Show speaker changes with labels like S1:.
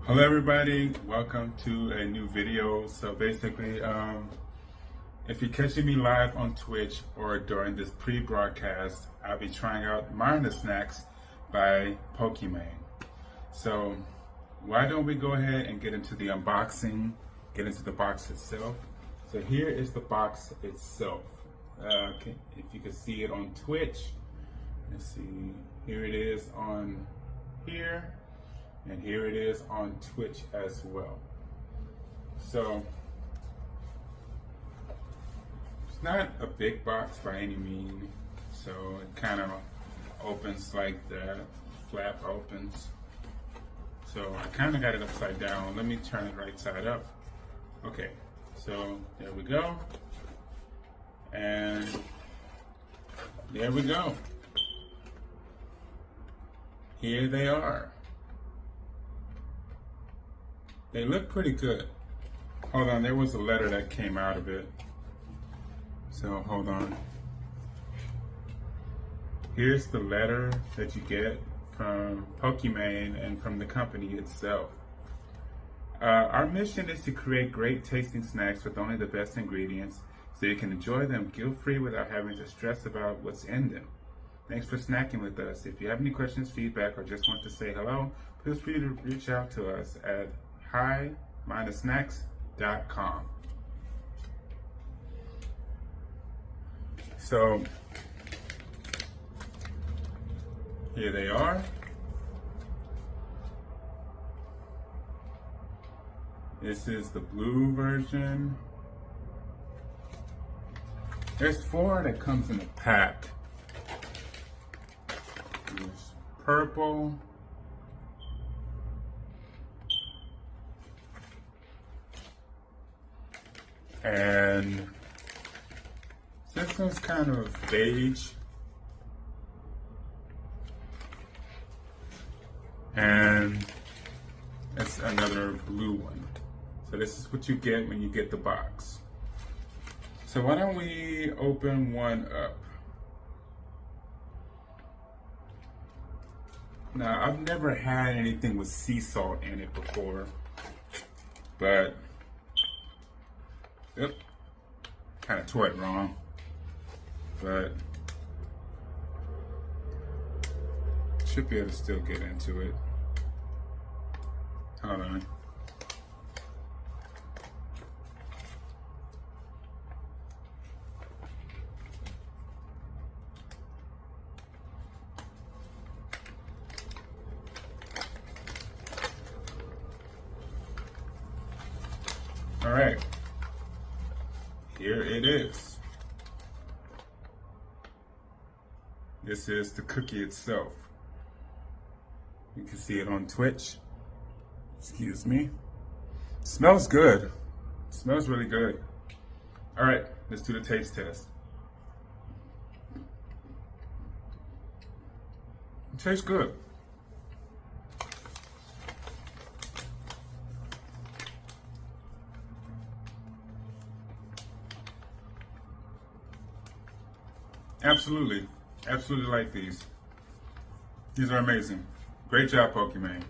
S1: Hello everybody, welcome to a new video. So basically, if you're catching me live on Twitch or during this pre-broadcast, I'll be trying out Myna snacks by Pokimane. So why don't we go ahead and get into the unboxing, get into the box itself. So here is the box itself. If you can see it on Twitch, let's see, here it is on here. And here it is on Twitch as well. So it's not a big box by any means. So it kind of opens like that, flap opens. So I kind of got it upside down. Let me turn it right side up. Okay, so there we go. And there we go. Here they are. They look pretty good. Hold on, there was a letter that came out of it. So hold on. Here's the letter that you get from Pokimane and from the company itself. Our mission is to create great tasting snacks with only the best ingredients so you can enjoy them guilt-free without having to stress about what's in them. Thanks for snacking with us. If you have any questions, feedback, or just want to say hello, please feel free to reach out to us at hi-snacks.com. So here they are. This is the blue version. There's 4 that comes in a pack. There's purple. And this one's kind of beige. And it's another blue one. So this is what you get when you get the box. So why don't we open one up? Now, I've never had anything with sea salt in it before, but yep, kind of tore it wrong, but should be able to still get into it. Hold on. All right. Here it is. This is the cookie itself. You can see it on Twitch. Excuse me. It smells good. It smells really good. All right, let's do the taste test. It tastes good. Absolutely like these. These are amazing. Great job, Pokimane.